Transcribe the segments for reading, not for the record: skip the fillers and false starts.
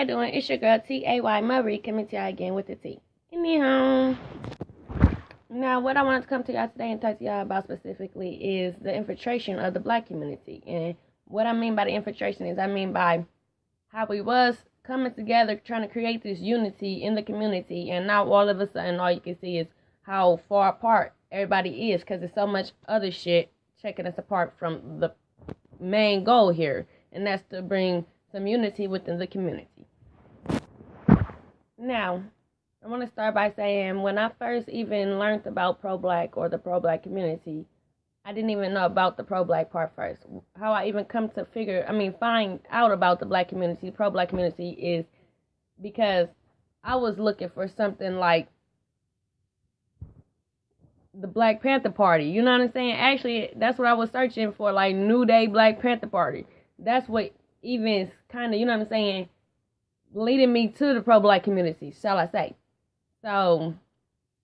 y'all doing? It's your girl T.A.Y. Murray coming to y'all again with the T. Anyhow, now what I wanted to come to y'all today and talk to y'all about specifically is the infiltration of the black community. And what I mean by the infiltration is I mean by how we was coming together trying to create this unity in the community, and now all of a sudden all you can see is how far apart everybody is because there's so much other shit checking us apart from the main goal here, and that's to bring some unity within the community. Now, I want to start by saying when I first even learned about pro-black or the pro-black community, I didn't even know about the pro-black part first. How I even come to find out about the black community, pro-black community, is because I was looking for something like the Black Panther Party. You know what I'm saying? Actually, that's what I was searching for, like New Day Black Panther Party. That's what even is kind of, you know what I'm saying, leading me to the pro-black community, shall I say. So,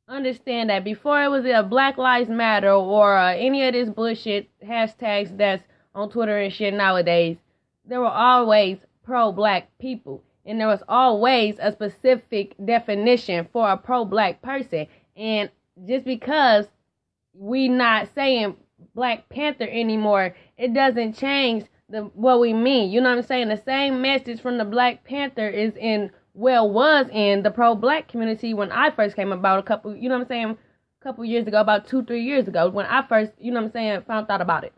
understand that before it was a Black Lives Matter or any of this bullshit hashtags that's on Twitter and shit nowadays, there were always pro-black people. And there was always a specific definition for a pro-black person. And just because we not saying Black Panther anymore, it doesn't change what we mean. You know what I'm saying? The same message from the Black Panther was in the pro-black community when I first came about a couple years ago, about 2-3 years ago, when I first, found out about it.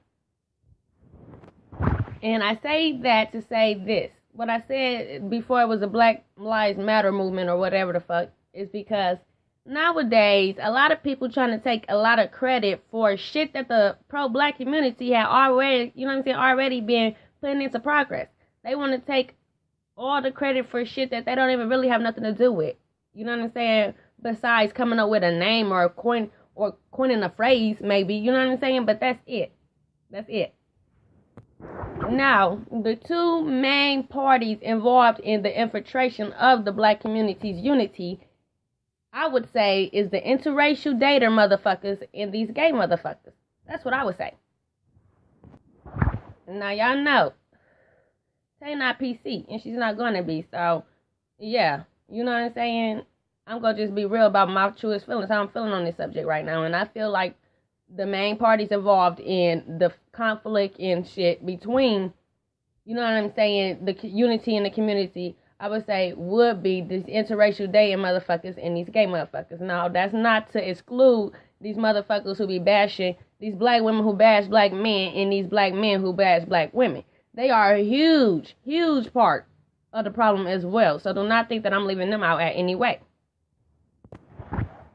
And I say that to say this. What I said before it was a Black Lives Matter movement or whatever the fuck is because nowadays, a lot of people trying to take a lot of credit for shit that the pro-black community had already, already been putting into progress. They want to take all the credit for shit that they don't even really have nothing to do with. You know what I'm saying? Besides coming up with a name or coining a phrase, maybe. You know what I'm saying? But that's it. That's it. Now, the two main parties involved in the infiltration of the black community's unity, I would say, is the interracial dater motherfuckers and these gay motherfuckers. That's what I would say. Now, y'all know, Tay not PC, and she's not going to be. So, yeah, you know what I'm saying? I'm going to just be real about my truest feelings, how I'm feeling on this subject right now. And I feel like the main parties involved in the conflict and shit between, you know what I'm saying, the unity in the community, I would say would be these interracial dating motherfuckers and these gay motherfuckers. Now, that's not to exclude these motherfuckers who be bashing these black women who bash black men and these black men who bash black women. They are a huge, huge part of the problem as well. So do not think that I'm leaving them out at any way.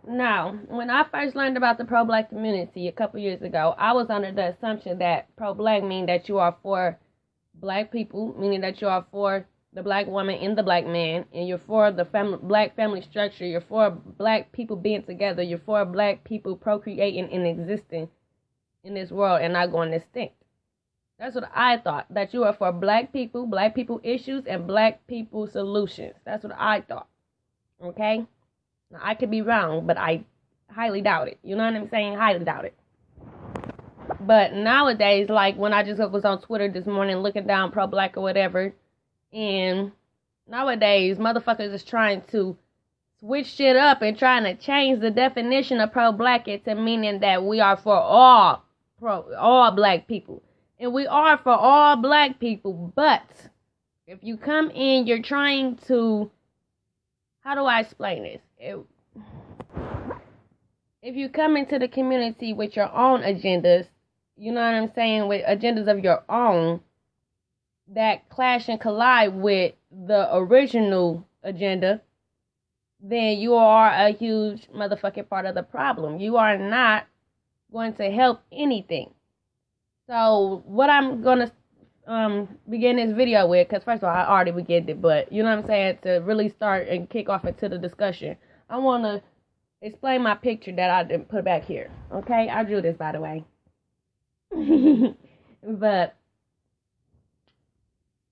Now, when I first learned about the pro-black community a couple years ago, I was under the assumption that pro-black mean that you are for black people, meaning that you are for the black woman and the black man, and you're for the black family structure, you're for black people being together, you're for black people procreating and existing in this world and not going extinct. That's what I thought, that you are for black people issues, and black people solutions. That's what I thought, okay? Now, I could be wrong, but I highly doubt it. You know what I'm saying? Highly doubt it. But nowadays, like when I just was on Twitter this morning looking down pro-black or whatever, and nowadays, motherfuckers is trying to switch shit up and trying to change the definition of pro-black into meaning that we are for all black people. And we are for all black people, but if you come in, you're trying to, how do I explain this? If you come into the community with your own agendas, you know what I'm saying, with agendas of your own, that clash and collide with the original agenda, then you are a huge motherfucking part of the problem. You are not going to help anything. So what I'm going to begin this video with, because first of all, I already began it, but you know what I'm saying, to really start and kick off into the discussion, I want to explain my picture that I didn't put back here. Okay? I drew this, by the way. But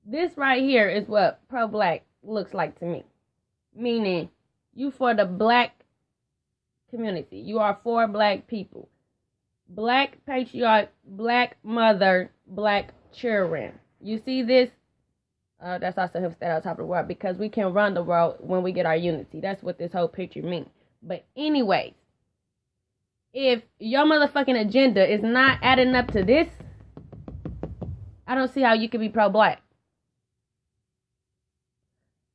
this right here is what pro-black looks like to me. Meaning, you for the black community. You are for black people. Black patriarch, black mother, black children. You see this? That's also him staying on top of the world, because we can run the world when we get our unity. That's what this whole picture means. But anyways, if your motherfucking agenda is not adding up to this, I don't see how you could be pro-black.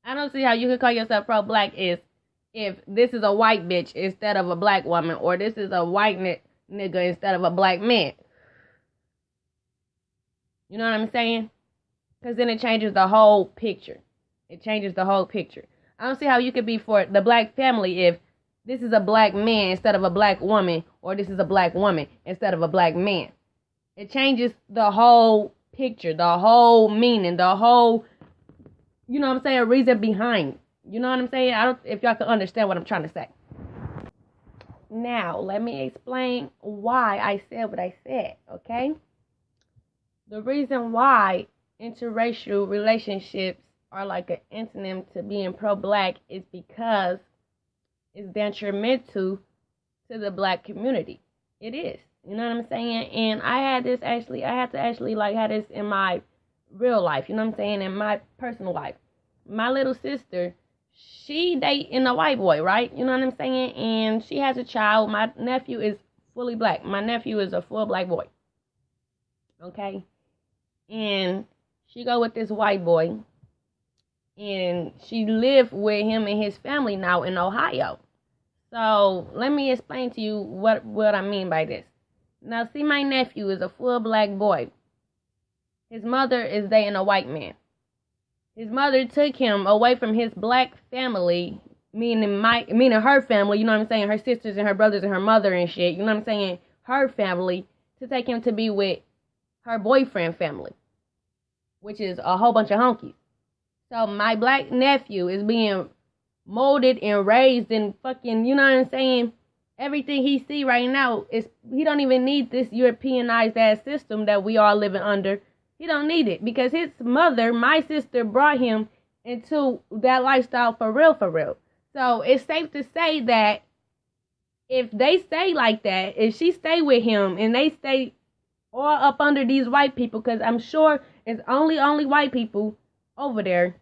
I don't see how you could call yourself pro-black if this is a white bitch instead of a black woman, or this is a white nigga instead of a black man. You know what I'm saying? Because then it changes the whole picture. It changes the whole picture. I don't see how you could be for the black family if this is a black man instead of a black woman, or this is a black woman instead of a black man. It changes the whole picture, the whole meaning, the whole, you know what I'm saying, reason behind. You know what I'm saying? I don't, if y'all can understand what I'm trying to say. Now, let me explain why I said what I said, okay? The reason why interracial relationships are like an antonym to being pro-black is because it's detrimental to the black community. It is. You know what I'm saying? And I had to actually have this in my real life. You know what I'm saying? In my personal life. My little sister, she dating a white boy, right? You know what I'm saying? And she has a child. My nephew is fully black. My nephew is a full black boy. Okay? And she go with this white boy, and she live with him and his family now in Ohio. So let me explain to you what I mean by this. Now, see, my nephew is a full black boy. His mother is dating a white man. His mother took him away from his black family, meaning her family. You know what I'm saying? Her sisters and her brothers and her mother and shit. You know what I'm saying? Her family, to take him to be with her boyfriend family, which is a whole bunch of honkies. So my black nephew is being molded and raised in fucking, you know what I'm saying? Everything he see right now is, he don't even need this Europeanized ass system that we are living under. He don't need it, because his mother, my sister, brought him into that lifestyle for real, for real. So it's safe to say that if they stay like that, if she stay with him and they stay all up under these white people, because I'm sure it's only white people over there.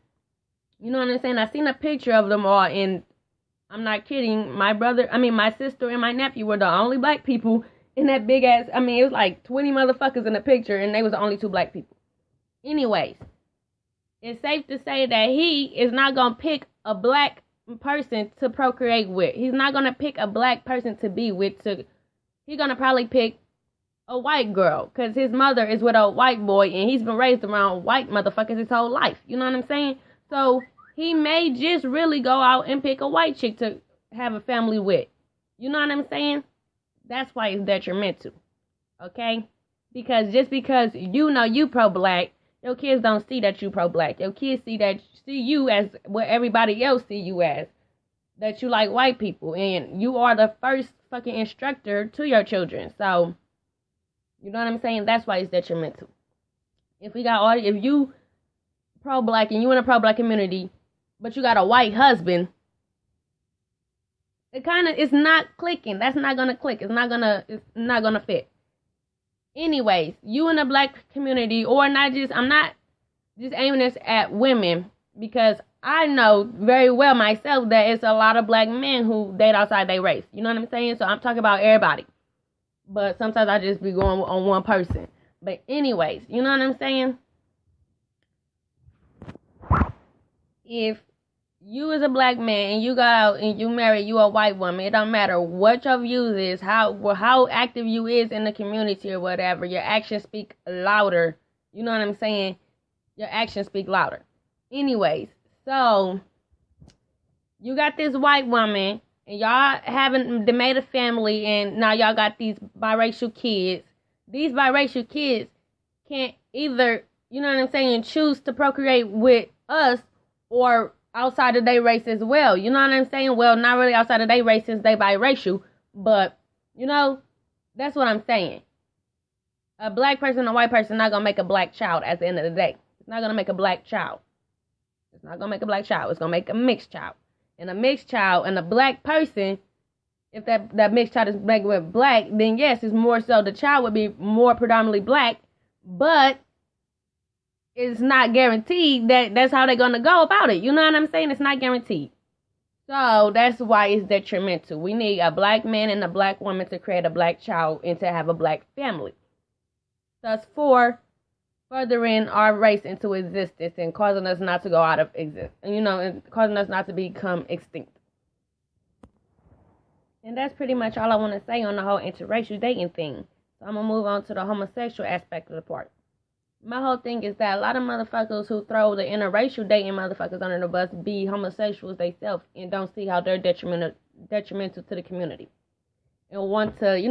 You know what I'm saying? I seen a picture of them all, and I'm not kidding. My sister and my nephew were the only black people in that big ass. I mean, it was like 20 motherfuckers in the picture, and they was the only 2 black people. Anyways, it's safe to say that he is not gonna pick a black person to procreate with. He's not gonna pick a black person to be with. He's gonna probably pick a white girl, because his mother is with a white boy, and he's been raised around white motherfuckers his whole life. You know what I'm saying? So he may just really go out and pick a white chick to have a family with. You know what I'm saying? That's why it's detrimental. Okay? Because just because you know you pro-black, your kids don't see that you pro-black. Your kids see you as what everybody else see you as. That you like white people, and you are the first fucking instructor to your children. So, you know what I'm saying? That's why it's detrimental. If you pro-black and you in a pro-black community, but you got a white husband, it's not clicking. That's not gonna click. It's not gonna fit. Anyways, you in the black community, or I'm not just aiming this at women, because I know very well myself that it's a lot of black men who date outside their race. You know what I'm saying? So I'm talking about everybody. But sometimes I just be going on one person. But anyways, you know what I'm saying? If you as a black man and you go out and you marry you a white woman, it don't matter what your views is, how active you is in the community or whatever, your actions speak louder. You know what I'm saying? Your actions speak louder. Anyways, so you got this white woman, and y'all haven't made a family, and now y'all got these biracial kids. These biracial kids can't either, you know what I'm saying, choose to procreate with us or outside of their race as well. You know what I'm saying? Well, not really outside of their race since they biracial, but, you know, that's what I'm saying. A black person and a white person not going to make a black child at the end of the day. It's not going to make a black child. It's not going to make a black child. It's going to make a mixed child. And a mixed child and a black person, if that mixed child is black with black, then yes, it's more so the child would be more predominantly black, but it's not guaranteed that that's how they're going to go about it. You know what I'm saying? It's not guaranteed. So that's why it's detrimental. We need a black man and a black woman to create a black child and to have a black family. Thus, furthering our race into existence and causing us not to go out of existence. And causing us not to become extinct. And that's pretty much all I want to say on the whole interracial dating thing. So I'm going to move on to the homosexual aspect of the part. My whole thing is that a lot of motherfuckers who throw the interracial dating motherfuckers under the bus be homosexuals themselves and don't see how they're detrimental to the community. And want to,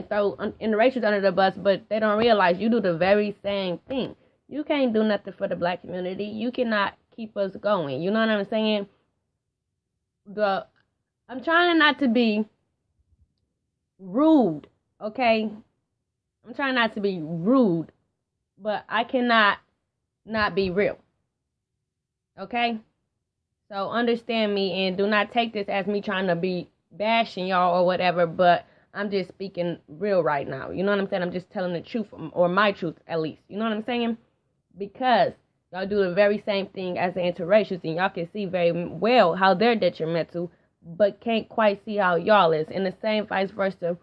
throw interracials under the bus, but they don't realize you do the very same thing. You can't do nothing for the black community. You cannot keep us going. You know what I'm saying? I'm trying not to be rude, okay? I'm trying not to be rude. But I cannot not be real. Okay? So understand me and do not take this as me trying to be bashing y'all or whatever, but I'm just speaking real right now. You know what I'm saying? I'm just telling the truth, or my truth at least. You know what I'm saying? Because y'all do the very same thing as the interracials, and y'all can see very well how they're detrimental, but can't quite see how y'all is. And the same vice versa.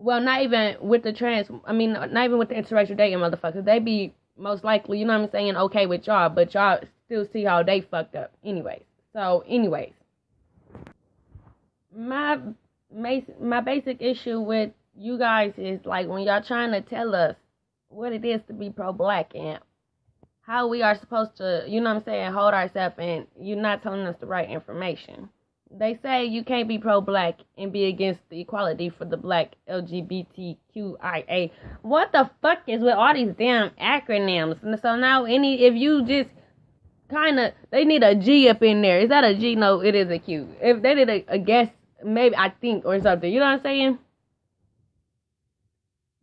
Well, not even with the not even with the interracial dating motherfuckers. They be most likely, you know what I'm saying, okay with y'all, but y'all still see how they fucked up. Anyways. My basic issue with you guys is, like, when y'all trying to tell us what it is to be pro-black and how we are supposed to, you know what I'm saying, hold ourselves, and you're not telling us the right information. They say you can't be pro-black and be against the equality for the black LGBTQIA. What the fuck is with all these damn acronyms? And so now if you just they need a G up in there. Is that a G? No, it is a Q. If they did a guess, maybe, I think, or something. You know what I'm saying?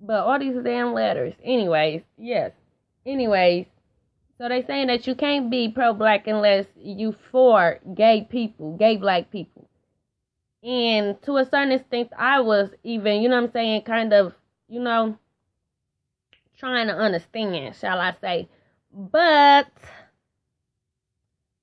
But all these damn letters. Anyways, yes. So they saying that you can't be pro-black unless you for gay people, gay black people. And to a certain extent, I was even, you know what I'm saying, kind of, trying to understand, shall I say. But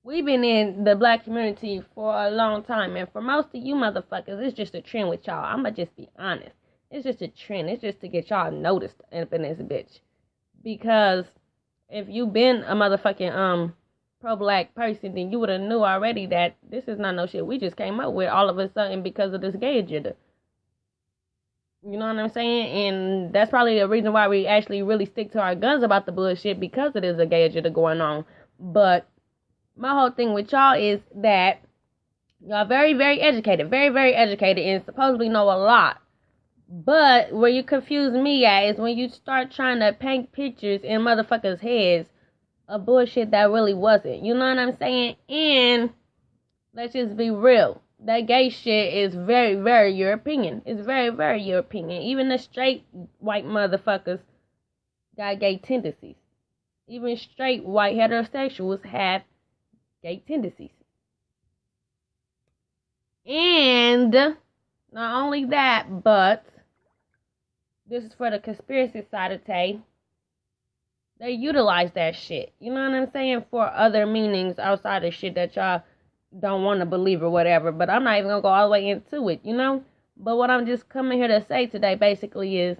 we've been in the black community for a long time. And for most of you motherfuckers, it's just a trend with y'all. I'm going to just be honest. It's just a trend. It's just to get y'all noticed up in this bitch. Because if you been a motherfucking pro-black person, then you would have knew already that this is not no shit we just came up with all of a sudden because of this gay agenda. You know what I'm saying? And that's probably the reason why we actually really stick to our guns about the bullshit, because it is a gay agenda going on. But my whole thing with y'all is that y'all very, very educated, and supposedly know a lot. But where you confuse me at is when you start trying to paint pictures in motherfuckers' heads of bullshit that really wasn't. You know what I'm saying? And let's just be real. That gay shit is very, very your opinion. It's very, very your opinion. Even the straight white motherfuckers got gay tendencies. Even straight white heterosexuals have gay tendencies. And not only that, but this is for the conspiracy side of Tay. They utilize that shit. You know what I'm saying? For other meanings outside of shit that y'all don't want to believe or whatever. But I'm not even going to go all the way into it, you know? But what I'm just coming here to say today basically is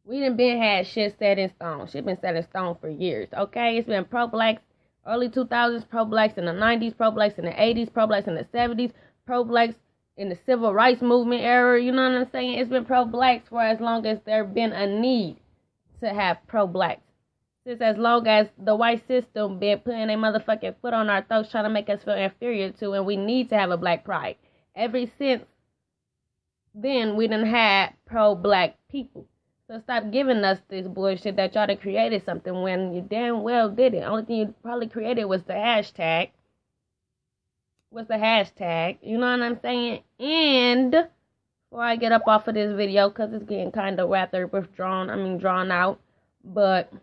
we done been had shit set in stone. Shit been set in stone for years, okay? It's been pro-blacks, early 2000s, pro-blacks in the 90s, pro-blacks in the 80s, pro-blacks in the 70s, pro-blacks in the civil rights movement era, you know what I'm saying? It's been pro-blacks for as long as there been a need to have pro-blacks. Since as long as the white system been putting a motherfucking foot on our throats trying to make us feel inferior to, and we need to have a black pride. Ever since then, we done had pro-black people. So stop giving us this bullshit that y'all done created something when you damn well didn't. Only thing you probably created was the hashtag. What's the hashtag? You know what I'm saying? And before I get up off of this video, because it's getting kind of rather drawn out. But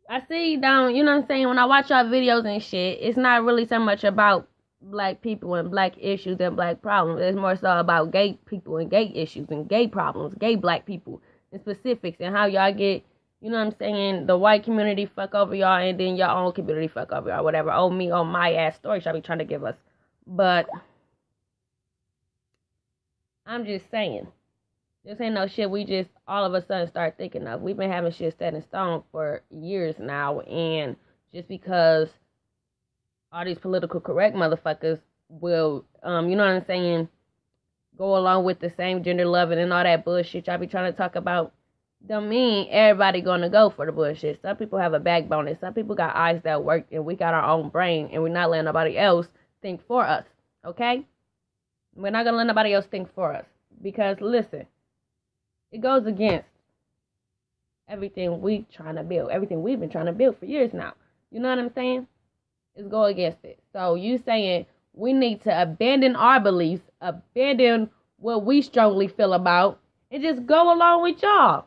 I see down, you know what I'm saying? When I watch y'all videos and shit, it's not really so much about black people and black issues and black problems. It's more so about gay people and gay issues and gay problems, gay black people, and specifics and how y'all get, you know what I'm saying, the white community fuck over y'all and then your own community fuck over y'all, whatever. Oh, me, oh, my ass story y'all be trying to give us. But I'm just saying, this ain't no shit we just all of a sudden start thinking of. We've been having shit set in stone for years now, and just because all these political correct motherfuckers will, you know what I'm saying, go along with the same gender loving and all that bullshit y'all be trying to talk about, don't mean everybody gonna go for the bullshit. Some people have a backbone, and some people got eyes that work, and we got our own brain, and we're not letting nobody else think for us, okay? We're not gonna let nobody else think for us, because listen, it goes against everything we trying to build, everything we've been trying to build for years now. You know what I'm saying? It's go against it. So you saying we need to abandon our beliefs, abandon what we strongly feel about, and just go along with y'all.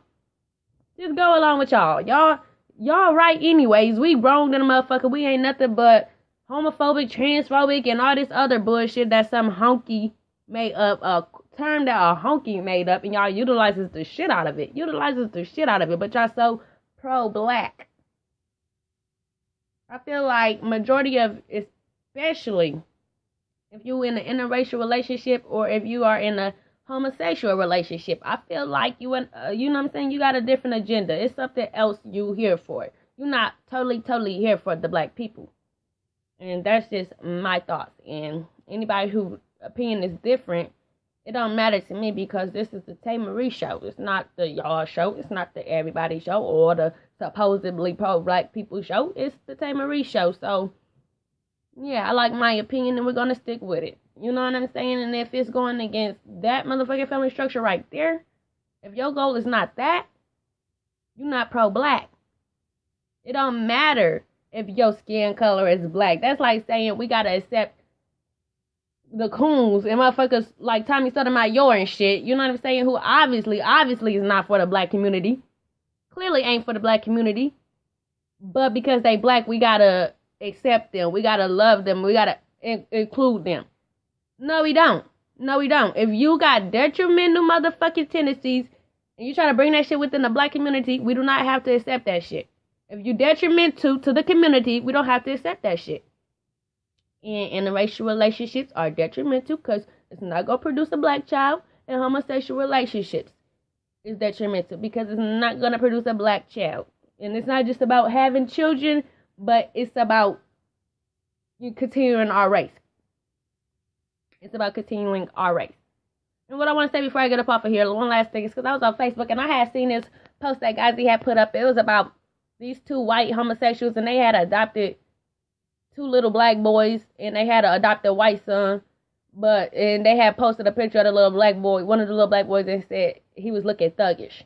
Just go along with y'all. Y'all right anyways. We wrong than a motherfucker. We ain't nothing but homophobic, transphobic, and all this other bullshit that some honky made up, a term that a honky made up, and y'all utilizes the shit out of it. But y'all so pro-black. I feel like majority of, especially if you in an interracial relationship or if you are in a homosexual relationship, I feel like you know what I'm saying, you got a different agenda. It's something else you here for. You're not totally here for the black people. And that's just my thoughts. And anybody whose opinion is different, it don't matter to me, because this is the Tay Marie show. It's not the y'all show. It's not the everybody show or the supposedly pro-black people show. It's the Tay Marie show. So, yeah, I like my opinion, and we're going to stick with it. You know what I'm saying? And if it's going against that motherfucking family structure right there, if your goal is not that, you're not pro-black. It don't matter if your skin color is black. That's like saying we got to accept the coons and motherfuckers like Tommy Sotomayor and shit, you know what I'm saying, who obviously is not for the black community. Clearly ain't for the black community. But because they black, we gotta accept them. We gotta love them. We gotta include them. No, we don't. If you got detrimental motherfucking tendencies and you try to bring that shit within the black community, we do not have to accept that shit. If you detrimental to the community, we don't have to accept that shit. And interracial relationships are detrimental because it's not going to produce a black child, and homosexual relationships is detrimental because it's not going to produce a black child. And it's not just about having children, but it's about you continuing our race. It's about continuing our race. And what I want to say before I get up off of here, one last thing is because I was on Facebook and I had seen this post that Gazi had put up. It was about these two white homosexuals, and they had adopted two little black boys, and they had an adopted white son, and they had posted a picture of the little black boy, one of the little black boys, and said he was looking thuggish.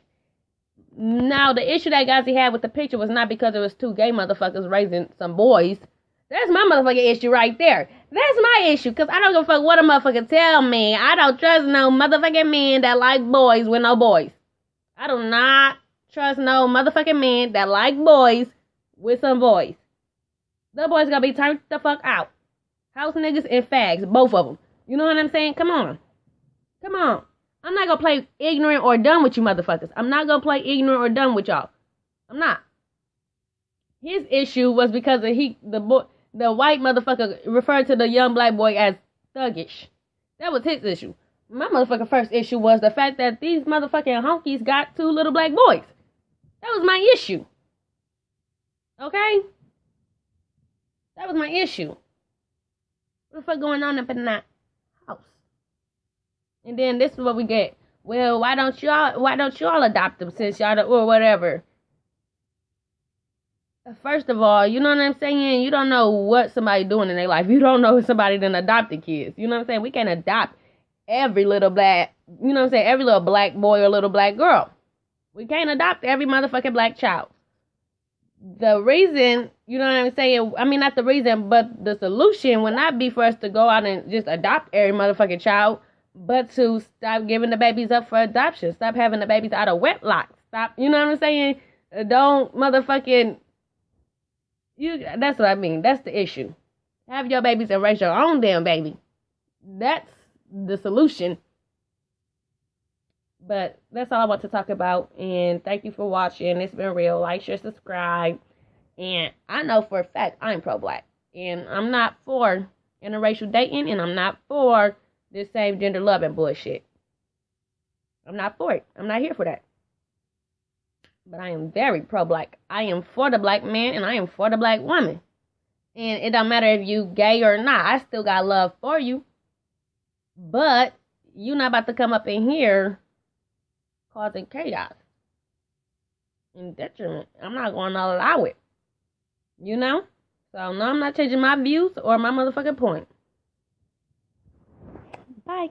Now, the issue that Gazi had with the picture was not because it was two gay motherfuckers raising some boys. That's my motherfucking issue right there. That's my issue, because I don't give a fuck what a motherfucker tell me. I don't trust no motherfucking men that like boys with no boys. I do not trust no motherfucking men that like boys with some boys. The boys gonna be turned the fuck out. House niggas and fags, both of them. You know what I'm saying? Come on. I'm not gonna play ignorant or dumb with you motherfuckers. I'm not gonna play ignorant or dumb with y'all. I'm not. His issue was because the white motherfucker referred to the young black boy as thuggish. That was his issue. My motherfucking first issue was the fact that these motherfucking honkies got two little black boys. That was my issue. Okay? That was my issue. What the fuck going on up in that house? And then this is what we get. Well, why don't y'all adopt them since y'all or whatever? First of all, you know what I'm saying? You don't know what somebody doing in their life. You don't know if somebody done adopted kids. You know what I'm saying? We can't adopt every little black, you know what I'm saying? Every little black boy or little black girl. We can't adopt every motherfucking black child. The reason, you know what I'm saying? I mean, not the reason, but the solution would not be for us to go out and just adopt every motherfucking child, but to stop giving the babies up for adoption. Stop having the babies out of wedlock. Stop, you know what I'm saying? Don't motherfucking, that's what I mean. That's the issue. Have your babies and raise your own damn baby. That's the solution. But that's all I want to talk about. And thank you for watching. It's been real. Like, share, subscribe. And I know for a fact I'm pro-black. And I'm not for interracial dating. And I'm not for this same gender loving bullshit. I'm not for it. I'm not here for that. But I am very pro-black. I am for the black man and I am for the black woman. And it don't matter if you gay or not. I still got love for you. But you're not about to come up in here causing chaos and detriment. I'm not going to allow it. You know? So, no, I'm not changing my views or my motherfucking point. Bye.